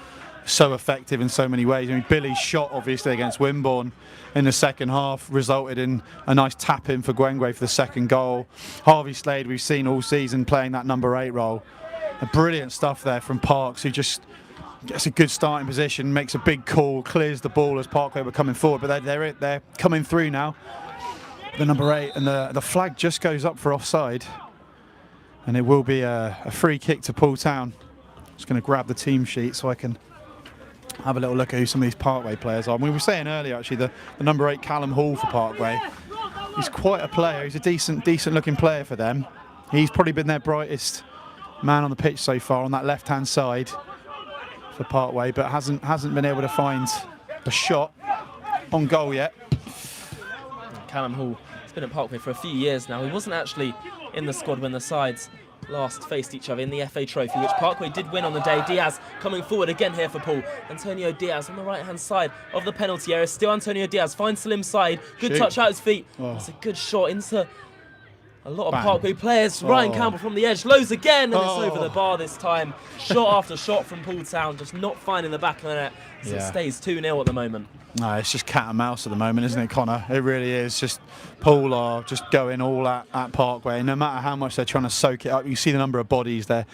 so effective in so many ways. I mean, Billy's shot, obviously, against Wimborne in the second half resulted in a nice tap-in for Gwengwe for the second goal. Harvey Slade, we've seen all season playing that number 8 role. Brilliant stuff there from Parks, who just gets a good starting position, makes a big call, clears the ball as Parkway were coming forward, but they're coming through now, the number 8, and the flag just goes up for offside, and it will be a free kick to Poole Town. Just going to grab the team sheet so I can have a little look at who some of these Parkway players are. We were saying earlier, actually, the number 8 Callum Hall for Parkway. He's quite a player. He's a decent looking player for them. He's probably been their brightest man on the pitch so far on that left-hand side for Parkway, but hasn't been able to find a shot on goal yet.
Callum Hall has been at Parkway for a few years now. He wasn't actually in the squad when the sides last faced each other in the FA Trophy, which Parkway did win on the day. Diaz coming forward again here for Poole. Antonio Diaz on the right-hand side of the penalty area. Still Antonio Diaz finds Salim Saeed. Good touch out his feet. That's a good shot into a lot of Parkway players. Ryan Campbell from the edge. Lowe's again, and it's over the bar this time. Shot after shot from Poole Town, just not finding the back of the net. So it stays 2-0 at the moment.
No, it's just cat and mouse at the moment, isn't it, Connor? It really is. Just Poole are just going all at Parkway. No matter how much they're trying to soak it up, you see the number of bodies they're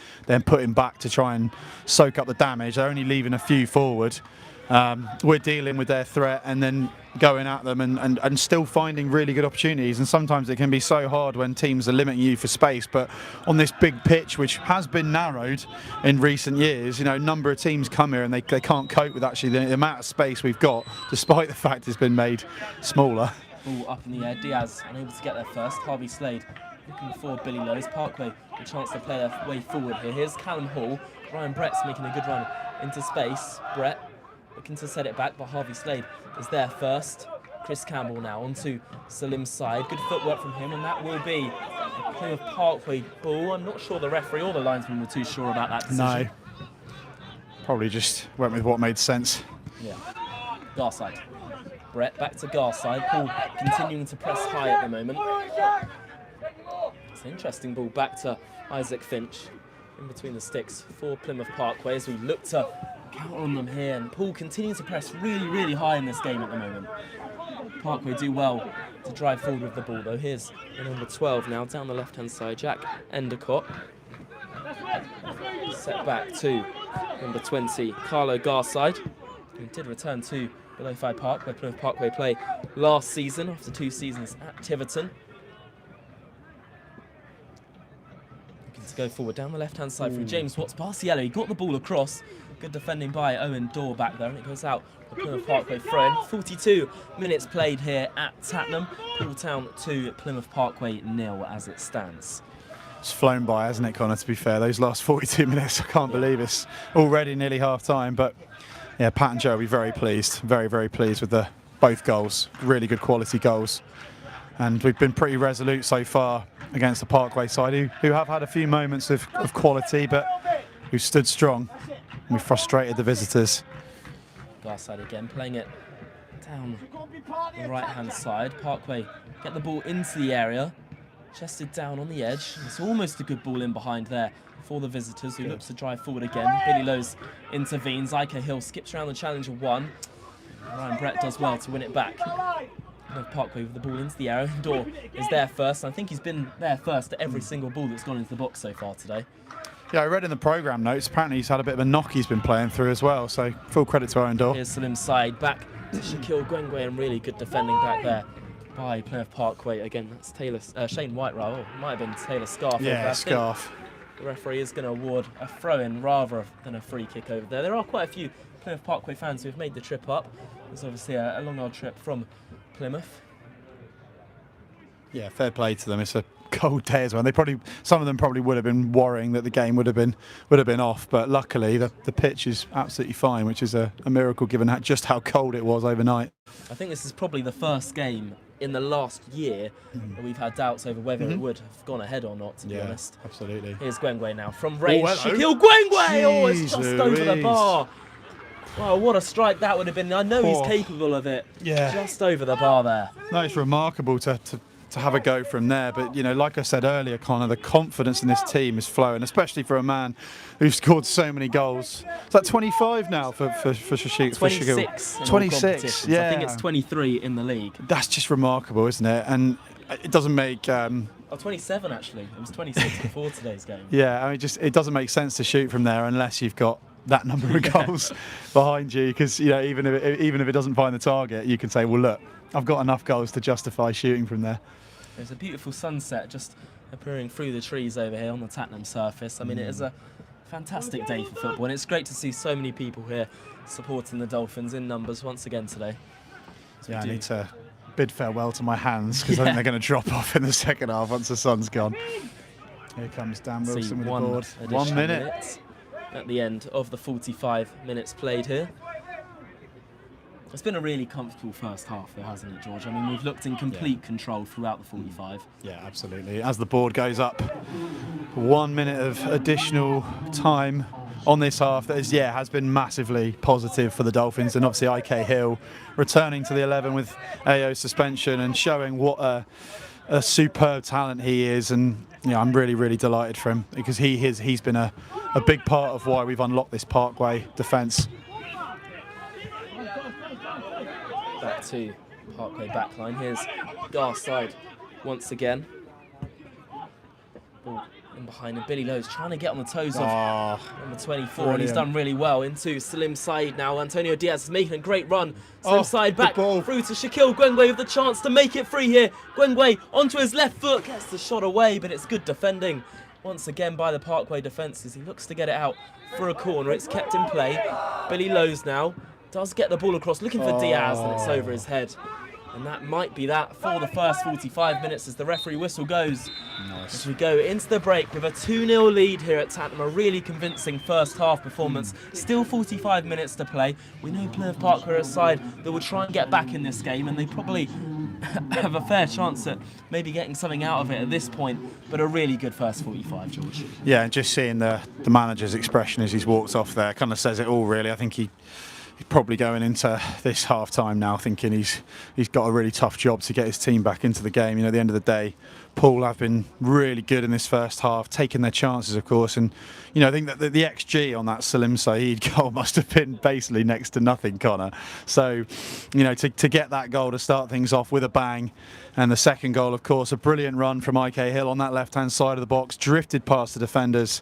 putting back to try and soak up the damage. They're only leaving a few forward. We're dealing with their threat and then going at them and still finding really good opportunities. And sometimes it can be so hard when teams are limiting you for space. But on this big pitch, which has been narrowed in recent years, you know, a number of teams come here and they can't cope with actually the amount of space we've got, despite the fact it's been made smaller.
Ball up in the air. Diaz unable to get there first. Harvey Slade looking for Billy Lowe's. Parkway a chance to play their way forward here. Here's Callum Hall. Ryan Brett's making a good run into space. Brett looking to set it back, but Harvey Slade is there first. Chris Campbell now onto Salim's side. Good footwork from him, and that will be a Plymouth Parkway ball. I'm not sure the referee or the linesman were too sure about that decision.
No. Probably just went with what made sense.
Yeah. Garside. Brett back to Garside. Poole continuing to press high at the moment. It's an interesting ball back to Isaac Finch in between the sticks for Plymouth Parkway as we look to Count on them here, and Poole continues to press really, really high in this game at the moment. Parkway do well to drive forward with the ball, though. Here's the number 12 now, down the left-hand side, Jack Endicott. Set back to number 20, Carlo Garside, who did return to below 5 Park, where Plymouth Parkway play last season after 2 seasons at Tiverton. Looking to go forward down the left-hand side through James Watts, past the yellow. He got the ball across. Good defending by Owen Dorr back there, and it goes out for Plymouth Parkway throw-in. 42 minutes played here at Tattenham. Poole Town 2, Plymouth Parkway 0 as it stands.
It's flown by, hasn't it, Connor, to be fair? Those last 42 minutes, I can't believe it's already nearly half-time. But, yeah, Pat and Joe will be very pleased, very, very pleased with both goals. Really good quality goals. And we've been pretty resolute so far against the Parkway side, who have had a few moments of quality, but who've stood strong. And we've frustrated the visitors.
Garside again, playing it down the right-hand side. Parkway get the ball into the area. Chested down on the edge. It's almost a good ball in behind there for the visitors, who looks to drive forward again. Billy Lowe's intervenes. Ike Hill skips around the challenger 1. Ryan Brett does well to win it back. Parkway with the ball into the area. Dorr is there first. I think he's been there first at every single ball that's gone into the box so far today.
Yeah, I read in the programme notes, apparently he's had a bit of a knock he's been playing through as well, so full credit to Owen Dorr.
Here's Salim Said back to Shaquille Gwengwe, and really good defending back there by Plymouth Parkway. Again, that's Shane White, rather. Might have been Taylor Scarf.
Yeah, Scarf.
The referee is going to award a throw-in rather than a free kick over there. There are quite a few Plymouth Parkway fans who have made the trip up. It's obviously a long old trip from Plymouth.
Yeah, fair play to them. It's a cold day as well. Some of them probably would have been worrying that the game would have been off, but luckily the pitch is absolutely fine, which is a miracle given just how cold it was overnight.
I think this is probably the first game in the last year that we've had doubts over whether it would have gone ahead or not, to be honest.
Absolutely.
Here's Gwengwe now from range.
Shaquille
Gwengwe! Oh, it's just over the bar. Wow, what a strike that would have been. I know he's capable of it.
Yeah.
Just over the bar there.
No, it's remarkable to have a go from there, but like I said earlier, Connor, the confidence in this team is flowing, especially for a man who's scored so many goals. Is that 25 now for Shaquille?
26.
26, yeah.
I think it's 23 in the league.
That's just remarkable, isn't it? And it doesn't make...
27 actually. It was 26 before today's game.
Yeah, I mean, it doesn't make sense to shoot from there unless you've got that number of goals behind you, because even if it doesn't find the target, you can say, well, look, I've got enough goals to justify shooting from there.
There's a beautiful sunset just appearing through the trees over here on the Tattenham surface. I mean, it is a fantastic day for football, and it's great to see so many people here supporting the Dolphins in numbers once again today.
I need to bid farewell to my hands, because I think they're going to drop off in the second half once the sun's gone. Here comes Dan Wilson with the board. 1 minute
at the end of the 45 minutes played here. It's been a really comfortable first half, though, hasn't it, George? I mean, we've looked in complete control throughout the 45.
Yeah, absolutely. As the board goes up, 1 minute of additional time on this half that has been massively positive for the Dolphins, and obviously IK Hill returning to the 11 with AO suspension and showing what a superb talent he is, and I'm really, really delighted for him, because he's been a big part of why we've unlocked this Parkway defence.
Back to Parkway backline. Here's Garside once again. Ball in behind him. Billy Lowe's trying to get on the toes of number 24, and he's done really well. Into Salim Said now. Antonio Diaz is making a great run. Salim Said back through to Shaquille Gwengwe with the chance to make it free here. Gwengwe onto his left foot, gets the shot away, but it's good defending once again by the Parkway defences. He looks to get it out for a corner. It's kept in play. Billy Lowe's now does get the ball across, looking for Diaz, and it's over his head. And that might be that for the first 45 minutes as the referee whistle goes.
Nice.
As we go into the break with a 2-0 lead here at Tattenham, a really convincing first half performance. Still 45 minutes to play. We know Plymouth Parkway are a side that will try and get back in this game, and they probably have a fair chance at maybe getting something out of it at this point, but a really good first 45, George.
Yeah, and just seeing the manager's expression as he's walked off there kind of says it all, really. I think he he's probably going into this half time now thinking he's got a really tough job to get his team back into the game. At the end of the day, Poole have been really good in this first half, taking their chances, of course. And I think that the XG on that Salim Saeed goal must have been basically next to nothing, Connor. So, to get that goal to start things off with a bang, and the second goal, of course, a brilliant run from IK Hill on that left-hand side of the box, drifted past the defenders,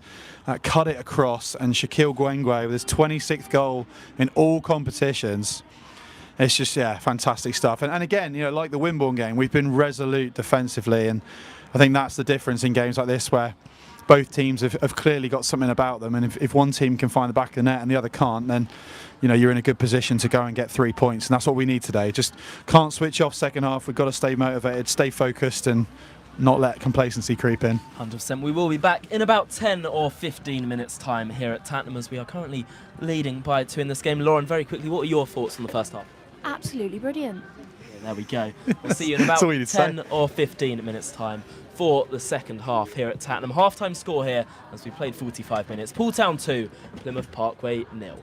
cut it across, and Shaquille Gwengwe with his 26th goal in all competitions. It's just, fantastic stuff. And again, like the Wimborne game, we've been resolute defensively, and I think that's the difference in games like this where both teams have clearly got something about them, and if one team can find the back of the net and the other can't, then you're in a good position to go and get 3 points, and that's what we need today. Just can't switch off second half. We've got to stay motivated, stay focused, and not let complacency creep in.
100%. We will be back in about 10 or 15 minutes time here at Tattenham, as we are currently leading by 2 in this game. Lauren, very quickly, what are your thoughts on the first half?
Absolutely brilliant.
Yeah, there we go. We'll see you in about 10 or 15 minutes time for the second half here at Tattenham. Half-time score here as we played 45 minutes. Poole Town 2, Plymouth Parkway 0.